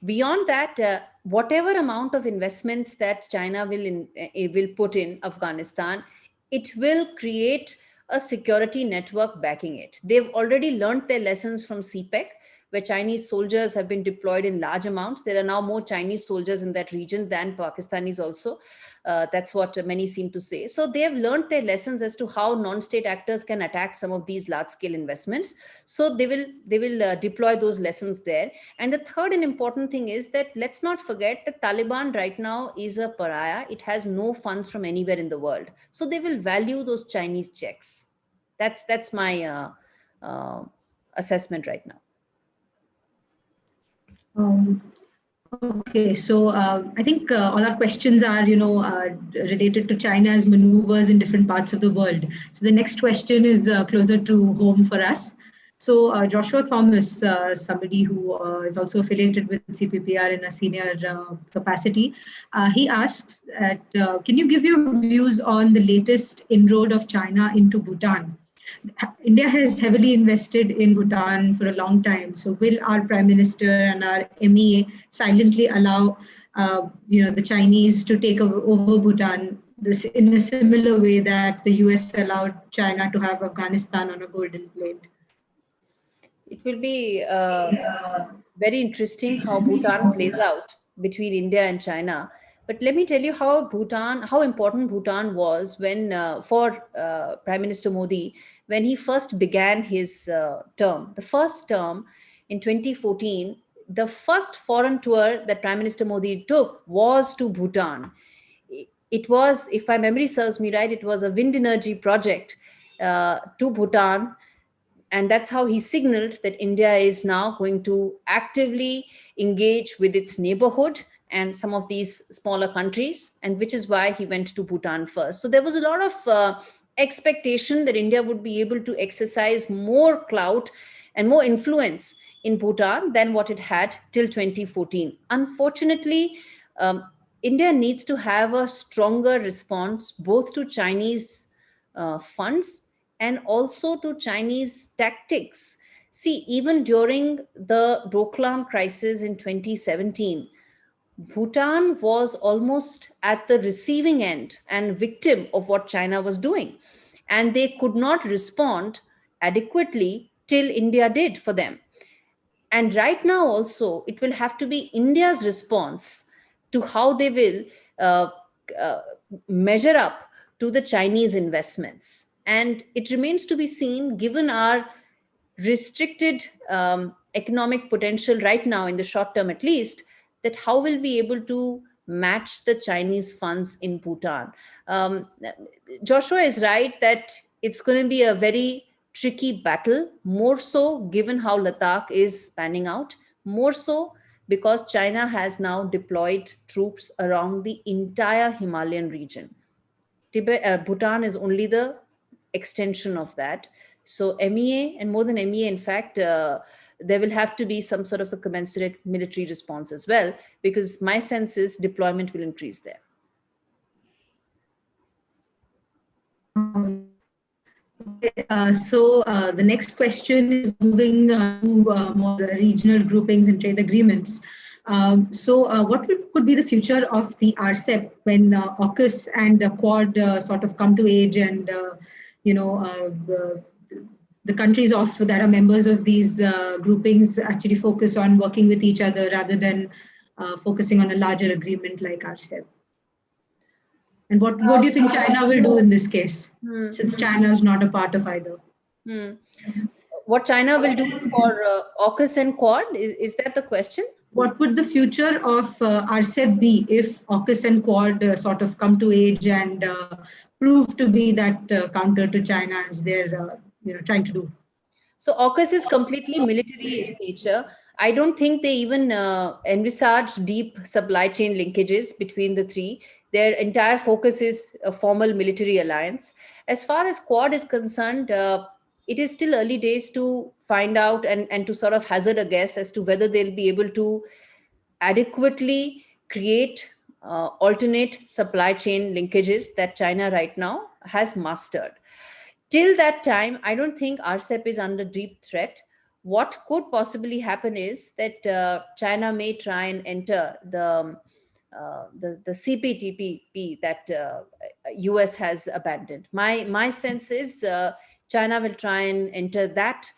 Beyond that, whatever amount of investments that China will put in Afghanistan, it will create a security network backing it. They've already learned their lessons from CPEC, where Chinese soldiers have been deployed in large amounts. There are now more Chinese soldiers in that region than Pakistanis also. That's what many seem to say. So they have learned their lessons as to how non-state actors can attack some of these large-scale investments. So they will deploy those lessons there. And the third and important thing is that let's not forget that Taliban right now is a pariah. It has no funds from anywhere in the world. So they will value those Chinese checks. That's my assessment right now. Okay, so I think all our questions are, related to China's maneuvers in different parts of the world. So the next question is closer to home for us. So Joshua Thomas, somebody who is also affiliated with CPPR in a senior capacity, he asks, can you give your views on the latest inroad of China into Bhutan? India has heavily invested in Bhutan for a long time. So will our Prime Minister and our MEA silently allow the Chinese to take over Bhutan this in a similar way that the US allowed China to have Afghanistan on a golden plate? It will be very interesting how Bhutan plays out between India and China. But let me tell you how important Bhutan was when for Prime Minister Modi when he first began his term. The first term in 2014, the first foreign tour that Prime Minister Modi took was to Bhutan. It was, if my memory serves me right, it was a wind energy project to Bhutan. And that's how he signaled that India is now going to actively engage with its neighborhood and some of these smaller countries, and which is why he went to Bhutan first. So there was a lot of expectation that India would be able to exercise more clout and more influence in Bhutan than what it had till 2014. Unfortunately, India needs to have a stronger response both to Chinese funds and also to Chinese tactics. See, even during the Doklam crisis in 2017, Bhutan was almost at the receiving end and victim of what China was doing. And they could not respond adequately till India did for them. And right now also, it will have to be India's response to how they will measure up to the Chinese investments. And it remains to be seen, given our restricted economic potential right now, in the short term at least, that how will we be able to match the Chinese funds in Bhutan. Joshua is right that it's going to be a very tricky battle, more so given how Ladakh is panning out, more so because China has now deployed troops around the entire Himalayan region. Bhutan is only the extension of that. So MEA, and more than MEA, in fact, there will have to be some sort of a commensurate military response as well, because my sense is deployment will increase there. So the next question is moving to more regional groupings and trade agreements. So what could be the future of the RCEP when AUKUS and the Quad sort of come to age and the countries that are members of these groupings actually focus on working with each other rather than focusing on a larger agreement like RCEP. And what do you think China will do in this case, since China is not a part of either? What China will do for AUKUS and Quad? Is that the question? What would the future of RCEP be if AUKUS and Quad sort of come to age and prove to be that counter to China as they're trying to do? So AUKUS is completely military in nature. I don't think they even envisage deep supply chain linkages between the three. Their entire focus is a formal military alliance. As far as Quad is concerned, it is still early days to find out and to sort of hazard a guess as to whether they'll be able to adequately create alternate supply chain linkages that China right now has mastered. Till that time, I don't think RCEP is under deep threat. What could possibly happen is that China may try and enter the CPTPP that US has abandoned. My sense is China will try and enter that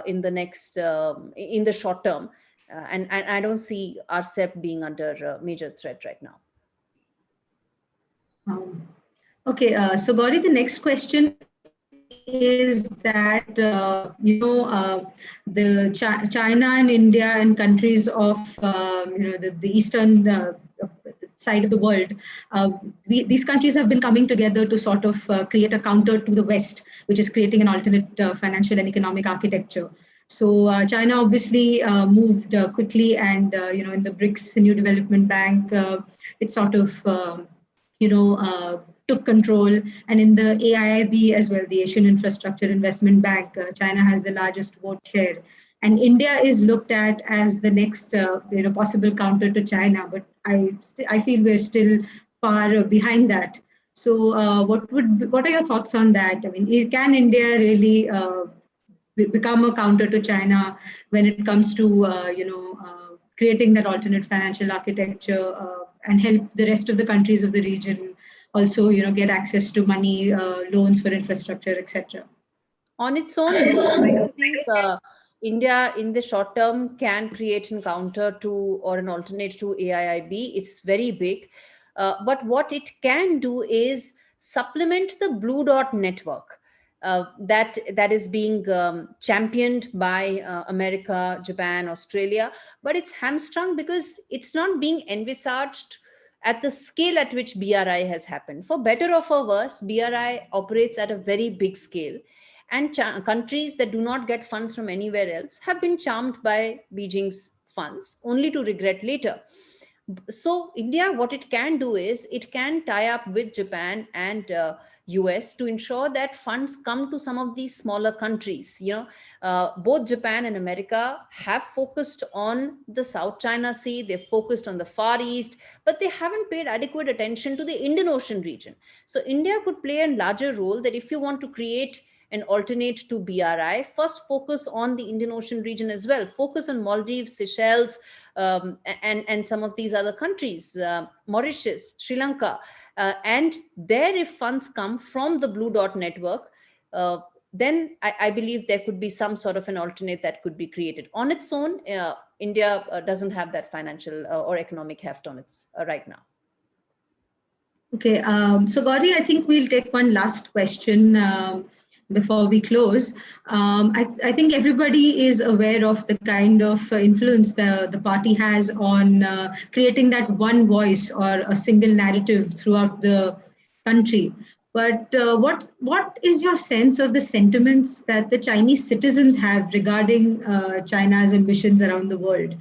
in the short term, and I don't see RCEP being under major threat right now. Okay, so Gaurie, the next question is that China and India and countries of the eastern side of the world, these countries have been coming together to sort of create a counter to the West, which is creating an alternate financial and economic architecture. So China obviously moved quickly, and in the BRICS New Development Bank, it sort of took control, and in the AIIB as well, the Asian Infrastructure Investment Bank, China has the largest vote share, and India is looked at as the next possible counter to China. But I feel we're still far behind that. So what are your thoughts on that? I mean, can India really become a counter to China when it comes to creating that alternate financial architecture and help the rest of the countries of the region also get access to money, loans for infrastructure, etc.? On its own, I don't think India in the short term can create an counter to or an alternate to AIIB. It's very big. But what it can do is supplement the Blue Dot network that is being championed by America, Japan, Australia. But it's hamstrung because it's not being envisaged at the scale at which BRI has happened. For better or for worse, BRI operates at a very big scale. And countries that do not get funds from anywhere else have been charmed by Beijing's funds, only to regret later. So India, what it can do is it can tie up with Japan and US to ensure that funds come to some of these smaller countries. Both Japan and America have focused on the South China Sea, they've focused on the Far East, but they haven't paid adequate attention to the Indian Ocean region. So India could play a larger role, that if you want to create an alternate to BRI, first focus on the Indian Ocean region as well. Focus on Maldives, Seychelles, and some of these other countries, Mauritius, Sri Lanka. And there, if funds come from the Blue Dot network, then I believe there could be some sort of an alternate that could be created. On its own, India doesn't have that financial or economic heft on its right now. Okay, so Gaurie, I think we'll take one last question before we close. I think everybody is aware of the kind of influence the party has on creating that one voice or a single narrative throughout the country. But what is your sense of the sentiments that the Chinese citizens have regarding China's ambitions around the world?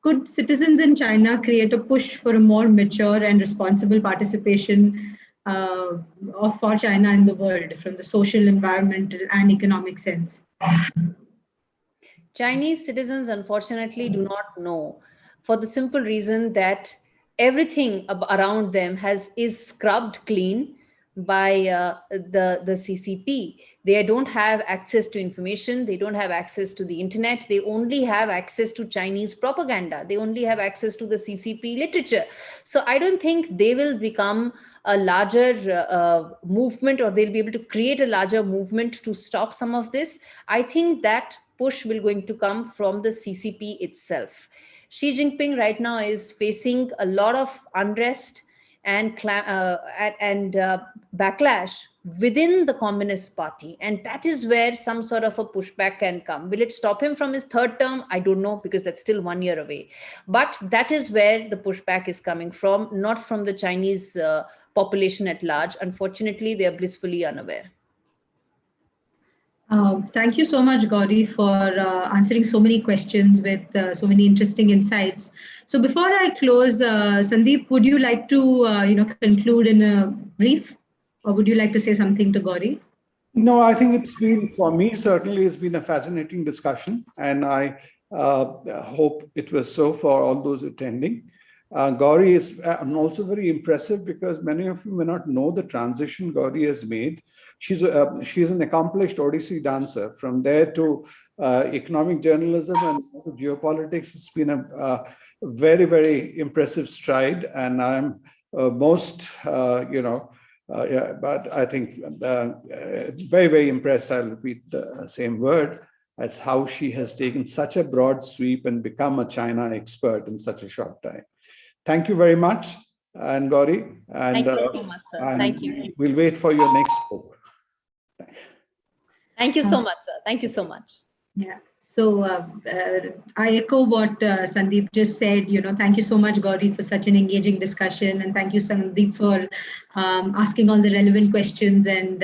Could citizens in China create a push for a more mature and responsible participation for China in the world, from the social, environmental, and economic sense? Chinese citizens, unfortunately, do not know, for the simple reason that everything around them is scrubbed clean. by the CCP. They don't have access to information. They don't have access to the internet. They only have access to Chinese propaganda. They only have access to the CCP literature. So I don't think they will become a larger movement, or they'll be able to create a larger movement to stop some of this. I think that push will going to come from the CCP itself. Xi Jinping right now is facing a lot of unrest and backlash within the Communist Party. And that is where some sort of a pushback can come. Will it stop him from his third term? I don't know, because that's still 1 year away. But that is where the pushback is coming from, not from the Chinese population at large. Unfortunately, they are blissfully unaware. Thank you so much, Gaurie, for answering so many questions with so many interesting insights. So before I close, Sandip, would you like to conclude in a brief, or would you like to say something to Gaurie? No, I think it's been, for me, certainly it's been a fascinating discussion, and I hope it was so for all those attending. Gaurie is also very impressive, because many of you may not know the transition Gaurie has made. She's an accomplished Odissi dancer. From there to economic journalism and geopolitics, it's been a very, very impressive stride. And I'm but I think very, very impressed. I'll repeat the same word, as how she has taken such a broad sweep and become a China expert in such a short time. Thank you very much, and Gaurie. And, thank you so much, sir. Thank you. We'll wait for your next book. Thank you so much, sir. Thank you so much. Yeah. So I echo what Sandip just said. Thank you so much, Gaurie, for such an engaging discussion, and thank you, Sandip, for asking all the relevant questions and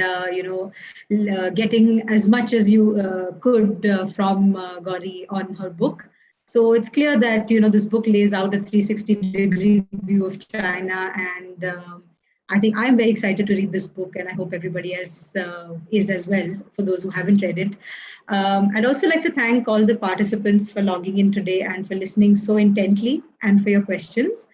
getting as much as you could from Gaurie on her book. So it's clear that this book lays out a 360-degree view of China, and I think I'm very excited to read this book, and I hope everybody else is as well, for those who haven't read it. I'd also like to thank all the participants for logging in today and for listening so intently and for your questions.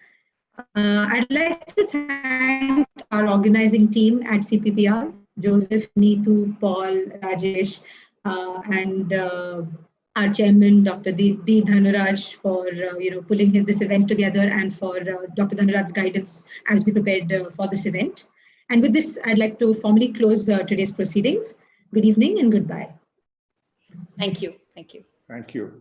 I'd like to thank our organizing team at CPPR, Joseph, Neetu, Paul, Rajesh, and our chairman, Dr. D. Dhanaraj, for pulling this event together, and for Dr. Dhanaraj's guidance as we prepared for this event. And with this, I'd like to formally close today's proceedings. Good evening and goodbye. Thank you. Thank you. Thank you.